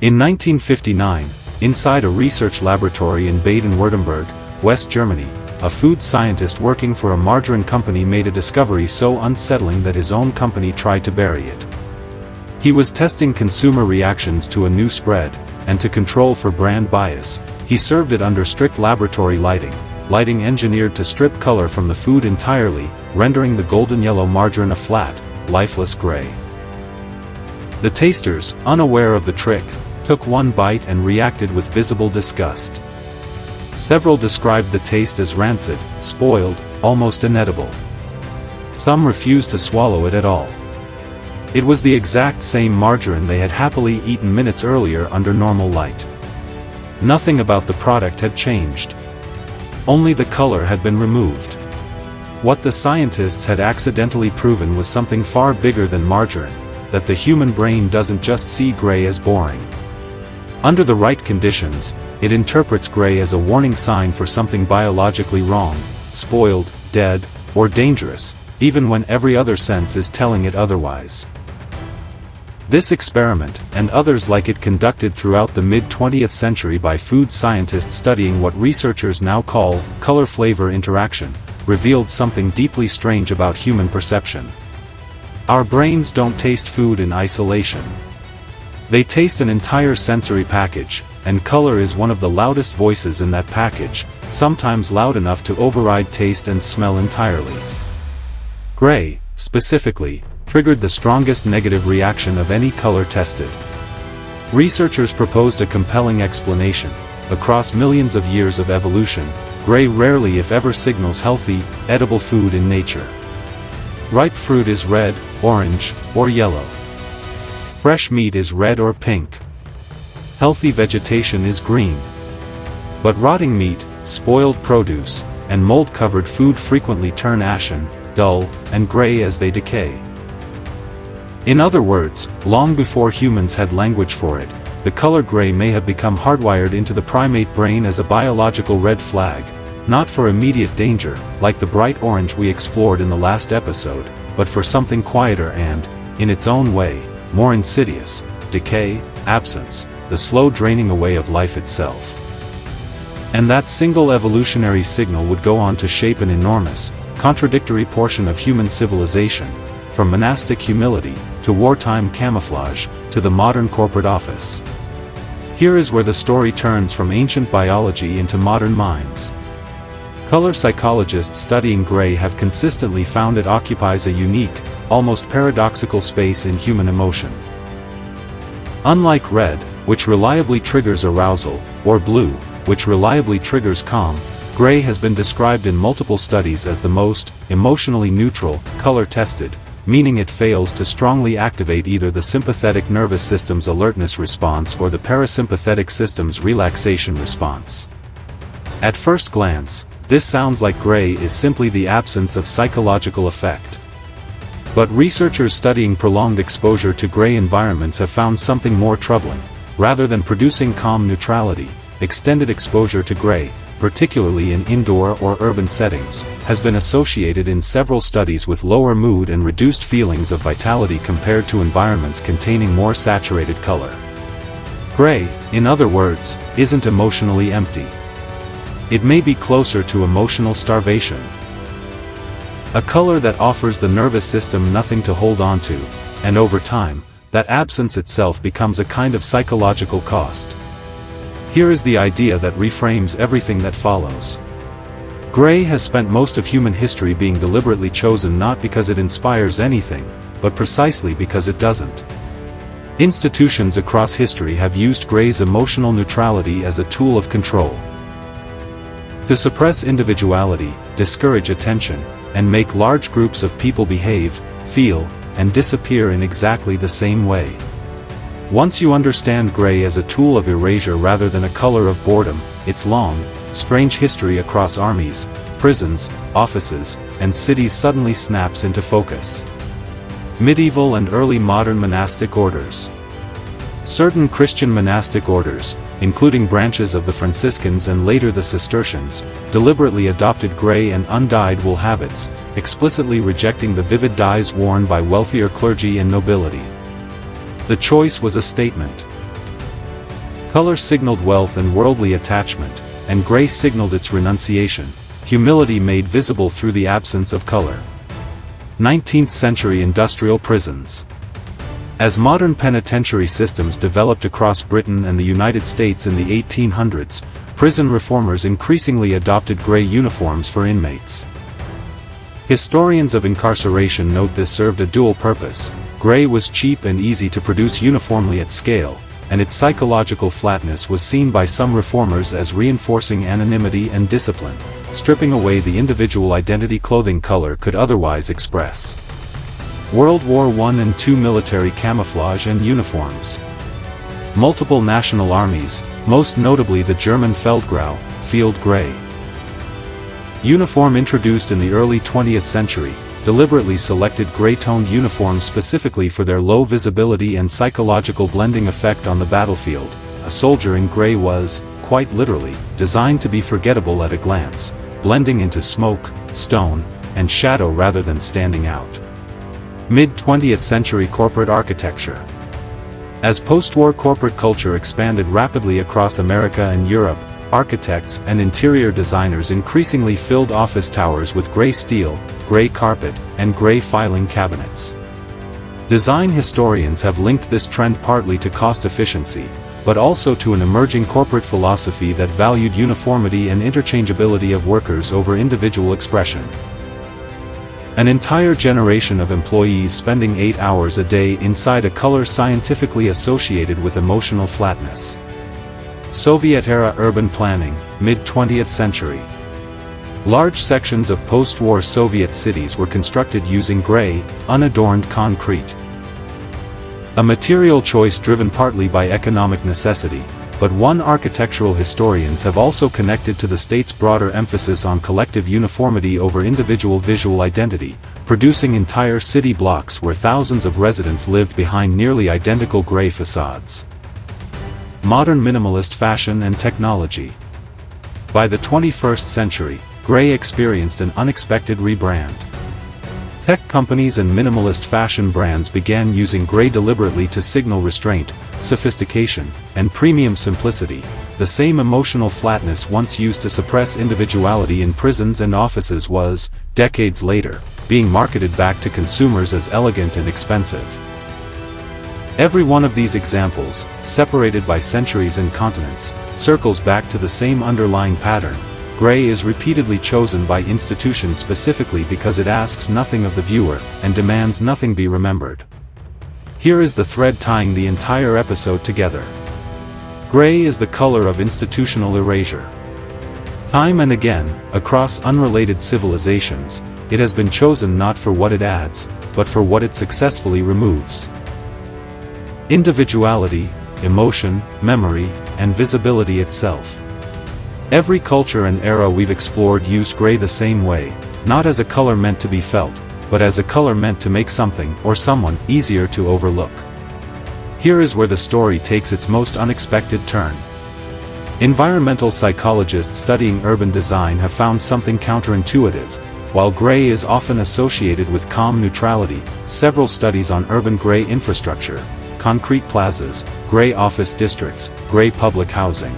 In 1959, inside a research laboratory in Baden-Württemberg, West Germany, a food scientist working for a margarine company made a discovery so unsettling that his own company tried to bury it. He was testing consumer reactions to a new spread, and to control for brand bias, he served it under strict laboratory lighting engineered to strip color from the food entirely, rendering the golden yellow margarine a flat, lifeless gray. The tasters, unaware of the trick, took one bite and reacted with visible disgust. Several described the taste as rancid, spoiled, almost inedible. Some refused to swallow it at all. It was the exact same margarine they had happily eaten minutes earlier under normal light. Nothing about the product had changed. Only the color had been removed. What the scientists had accidentally proven was something far bigger than margarine, that the human brain doesn't just see gray as boring. Under the right conditions, it interprets gray as a warning sign for something biologically wrong, spoiled, dead, or dangerous, even when every other sense is telling it otherwise. This experiment, and others like it conducted throughout the mid-20th century by food scientists studying what researchers now call color-flavor interaction, revealed something deeply strange about human perception. Our brains don't taste food in isolation. They taste an entire sensory package, and color is one of the loudest voices in that package, sometimes loud enough to override taste and smell entirely. Gray, specifically, triggered the strongest negative reaction of any color tested. Researchers proposed a compelling explanation. Across millions of years of evolution, gray rarely if ever signals healthy, edible food in nature. Ripe fruit is red, orange, or yellow. Fresh meat is red or pink. Healthy vegetation is green. But rotting meat, spoiled produce, and mold-covered food frequently turn ashen, dull, and gray as they decay. In other words, long before humans had language for it, the color gray may have become hardwired into the primate brain as a biological red flag, not for immediate danger, like the bright orange we explored in the last episode, but for something quieter and, in its own way, more insidious: decay, absence, the slow draining away of life itself. And that single evolutionary signal would go on to shape an enormous, contradictory portion of human civilization, from monastic humility, to wartime camouflage, to the modern corporate office. Here is where the story turns from ancient biology into modern minds. Color psychologists studying gray have consistently found it occupies a unique, almost paradoxical space in human emotion. Unlike red, which reliably triggers arousal, or blue, which reliably triggers calm, gray has been described in multiple studies as the most emotionally neutral color tested, meaning it fails to strongly activate either the sympathetic nervous system's alertness response or the parasympathetic system's relaxation response. At first glance, this sounds like gray is simply the absence of psychological effect. But researchers studying prolonged exposure to gray environments have found something more troubling. Rather than producing calm neutrality, extended exposure to gray, particularly in indoor or urban settings, has been associated in several studies with lower mood and reduced feelings of vitality compared to environments containing more saturated color. Gray, in other words, isn't emotionally empty. It may be closer to emotional starvation. A color that offers the nervous system nothing to hold on to, and over time, that absence itself becomes a kind of psychological cost. Here is the idea that reframes everything that follows. Gray has spent most of human history being deliberately chosen not because it inspires anything, but precisely because it doesn't. Institutions across history have used gray's emotional neutrality as a tool of control. To suppress individuality, discourage attention, and make large groups of people behave, feel, and disappear in exactly the same way. Once you understand gray as a tool of erasure rather than a color of boredom, its long, strange history across armies, prisons, offices, and cities suddenly snaps into focus. Medieval and early modern monastic orders. Certain Christian monastic orders, including branches of the Franciscans and later the Cistercians, deliberately adopted gray and undyed wool habits, explicitly rejecting the vivid dyes worn by wealthier clergy and nobility. The choice was a statement. Color signaled wealth and worldly attachment, and gray signaled its renunciation, humility made visible through the absence of color. 19th century industrial prisons. As modern penitentiary systems developed across Britain and the United States in the 1800s, prison reformers increasingly adopted gray uniforms for inmates. Historians of incarceration note this served a dual purpose. Gray was cheap and easy to produce uniformly at scale, and its psychological flatness was seen by some reformers as reinforcing anonymity and discipline, stripping away the individual identity clothing color could otherwise express. World War I and II military camouflage and uniforms. Multiple national armies, most notably the German Feldgrau, field gray uniform introduced in the early 20th century, deliberately selected gray-toned uniforms specifically for their low visibility and psychological blending effect on the battlefield. A soldier in gray was, quite literally, designed to be forgettable at a glance, blending into smoke, stone, and shadow rather than standing out. Mid-20th century corporate architecture. As post-war corporate culture expanded rapidly across America and Europe, architects and interior designers increasingly filled office towers with gray steel, gray carpet, and gray filing cabinets. Design historians have linked this trend partly to cost efficiency, but also to an emerging corporate philosophy that valued uniformity and interchangeability of workers over individual expression. An entire generation of employees spending 8 hours a day inside a color scientifically associated with emotional flatness. Soviet-era urban planning, mid-20th century. Large sections of post-war Soviet cities were constructed using gray, unadorned concrete. A material choice driven partly by economic necessity, but one architectural historians have also connected to the state's broader emphasis on collective uniformity over individual visual identity, producing entire city blocks where thousands of residents lived behind nearly identical gray facades. Modern minimalist fashion and technology. By the 21st century, gray experienced an unexpected rebrand. Tech companies and minimalist fashion brands began using gray deliberately to signal restraint, sophistication, and premium simplicity, the same emotional flatness once used to suppress individuality in prisons and offices was, decades later, being marketed back to consumers as elegant and expensive. Every one of these examples, separated by centuries and continents, circles back to the same underlying pattern. Gray is repeatedly chosen by institutions specifically because it asks nothing of the viewer, and demands nothing be remembered. Here is the thread tying the entire episode together. Gray is the color of institutional erasure. Time and again, across unrelated civilizations, it has been chosen not for what it adds, but for what it successfully removes. Individuality, emotion, memory, and visibility itself. Every culture and era we've explored used gray the same way, not as a color meant to be felt, but as a color meant to make something or someone easier to overlook. Here is where the story takes its most unexpected turn. Environmental psychologists studying urban design have found something counterintuitive. While gray is often associated with calm neutrality, several studies on urban gray infrastructure, concrete plazas, gray office districts, gray public housing,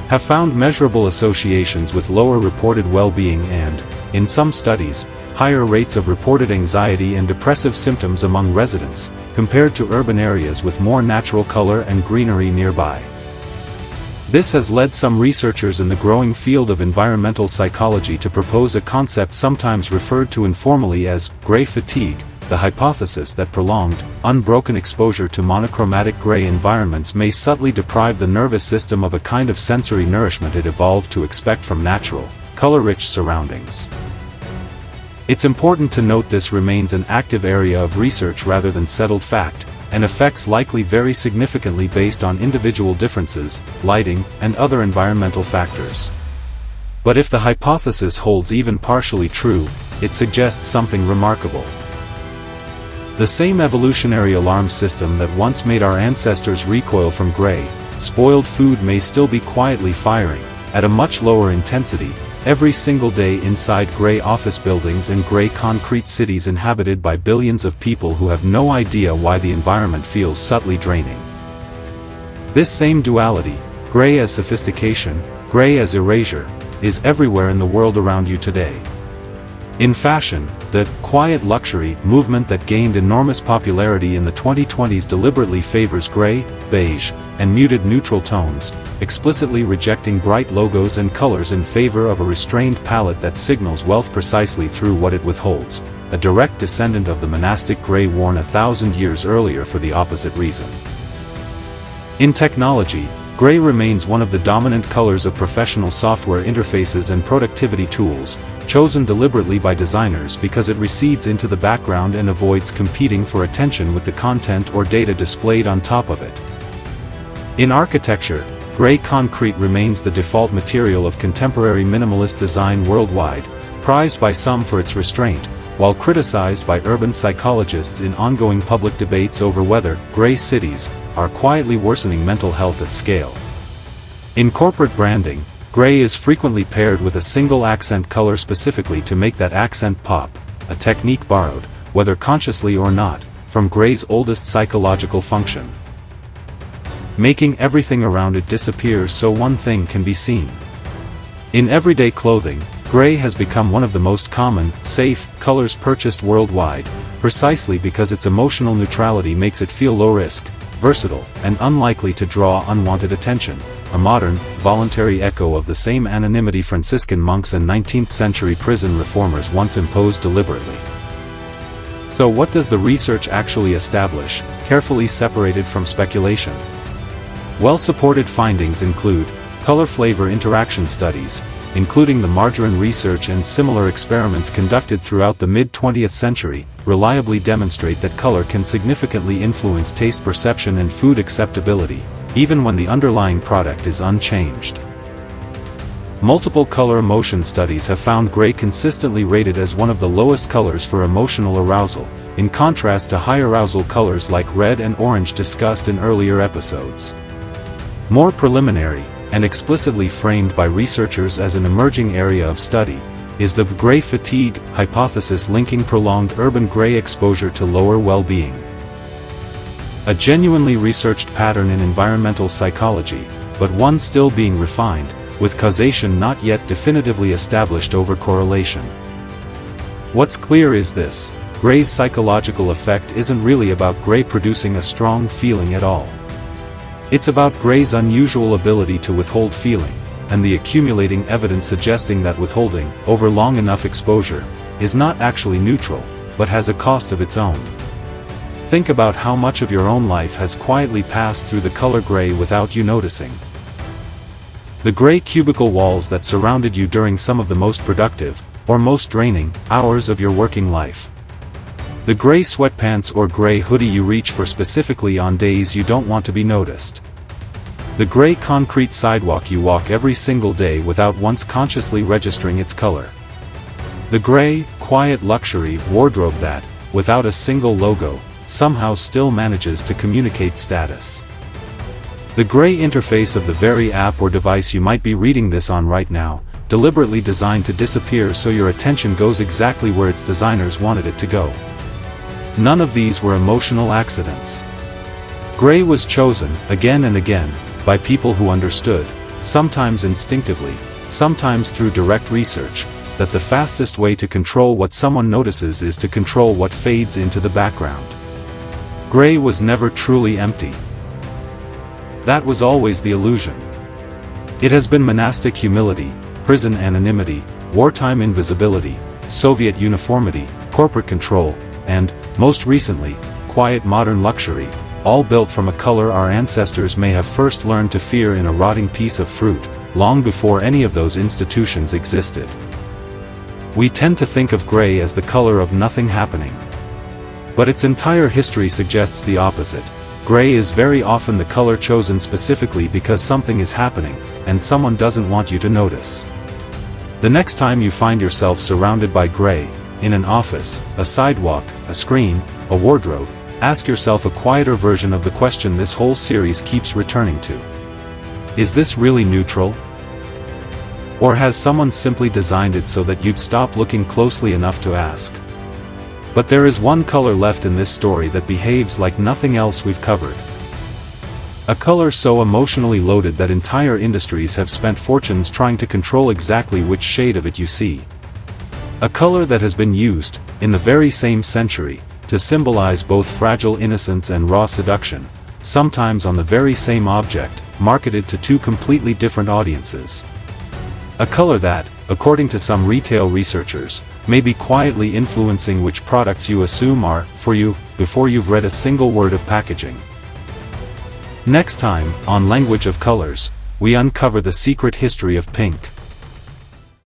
have found measurable associations with lower reported well-being and, in some studies, higher rates of reported anxiety and depressive symptoms among residents, compared to urban areas with more natural color and greenery nearby. This has led some researchers in the growing field of environmental psychology to propose a concept sometimes referred to informally as gray fatigue, the hypothesis that prolonged, unbroken exposure to monochromatic gray environments may subtly deprive the nervous system of a kind of sensory nourishment it evolved to expect from natural, color-rich surroundings. It's important to note this remains an active area of research rather than settled fact, and effects likely vary significantly based on individual differences, lighting, and other environmental factors. But if the hypothesis holds even partially true, it suggests something remarkable. The same evolutionary alarm system that once made our ancestors recoil from gray, spoiled food may still be quietly firing, at a much lower intensity, every single day inside gray office buildings and gray concrete cities inhabited by billions of people who have no idea why the environment feels subtly draining. This same duality, gray as sophistication, gray as erasure, is everywhere in the world around you today. In fashion, the quiet luxury movement that gained enormous popularity in the 2020s deliberately favors gray, beige, and muted neutral tones, explicitly rejecting bright logos and colors in favor of a restrained palette that signals wealth precisely through what it withholds, a direct descendant of the monastic gray worn 1,000 years earlier for the opposite reason. In technology, gray remains one of the dominant colors of professional software interfaces and productivity tools, chosen deliberately by designers because it recedes into the background and avoids competing for attention with the content or data displayed on top of it. In architecture, gray concrete remains the default material of contemporary minimalist design worldwide, prized by some for its restraint, while criticized by urban psychologists in ongoing public debates over whether gray cities are quietly worsening mental health at scale. In corporate branding, gray is frequently paired with a single accent color specifically to make that accent pop, a technique borrowed, whether consciously or not, from gray's oldest psychological function: making everything around it disappear so one thing can be seen. In everyday clothing, gray has become one of the most common, safe, colors purchased worldwide, precisely because its emotional neutrality makes it feel low-risk, versatile, and unlikely to draw unwanted attention, a modern, voluntary echo of the same anonymity Franciscan monks and 19th-century prison reformers once imposed deliberately. So what does the research actually establish, carefully separated from speculation? Well-supported findings include color-flavor interaction studies, including the margarine research and similar experiments conducted throughout the mid-20th century, reliably demonstrate that color can significantly influence taste perception and food acceptability, even when the underlying product is unchanged. Multiple color emotion studies have found gray consistently rated as one of the lowest colors for emotional arousal, in contrast to high arousal colors like red and orange discussed in earlier episodes. More preliminary, and explicitly framed by researchers as an emerging area of study, is the gray fatigue hypothesis linking prolonged urban gray exposure to lower well-being. A genuinely researched pattern in environmental psychology, but one still being refined, with causation not yet definitively established over correlation. What's clear is this: gray's psychological effect isn't really about gray producing a strong feeling at all. It's about gray's unusual ability to withhold feeling, and the accumulating evidence suggesting that withholding, over long enough exposure, is not actually neutral, but has a cost of its own. Think about how much of your own life has quietly passed through the color gray without you noticing. The gray cubicle walls that surrounded you during some of the most productive, or most draining, hours of your working life. The gray sweatpants or gray hoodie you reach for specifically on days you don't want to be noticed. The gray concrete sidewalk you walk every single day without once consciously registering its color. The gray, quiet luxury wardrobe that, without a single logo, somehow still manages to communicate status. The gray interface of the very app or device you might be reading this on right now, deliberately designed to disappear so your attention goes exactly where its designers wanted it to go. None of these were emotional accidents. Gray was chosen, again and again, by people who understood, sometimes instinctively, sometimes through direct research, that the fastest way to control what someone notices is to control what fades into the background. Gray was never truly empty. That was always the illusion. It has been monastic humility, prison anonymity, wartime invisibility, Soviet uniformity, corporate control, and, most recently, quiet modern luxury, all built from a color our ancestors may have first learned to fear in a rotting piece of fruit, long before any of those institutions existed. We tend to think of gray as the color of nothing happening. But its entire history suggests the opposite. Gray is very often the color chosen specifically because something is happening, and someone doesn't want you to notice. The next time you find yourself surrounded by gray, in an office, a sidewalk, a screen, a wardrobe, ask yourself a quieter version of the question this whole series keeps returning to. Is this really neutral? Or has someone simply designed it so that you'd stop looking closely enough to ask? But there is one color left in this story that behaves like nothing else we've covered. A color so emotionally loaded that entire industries have spent fortunes trying to control exactly which shade of it you see. A color that has been used, in the very same century, to symbolize both fragile innocence and raw seduction, sometimes on the very same object, marketed to two completely different audiences. A color that, according to some retail researchers, may be quietly influencing which products you assume are for you, before you've read a single word of packaging. Next time, on Language of Colors, we uncover the secret history of pink.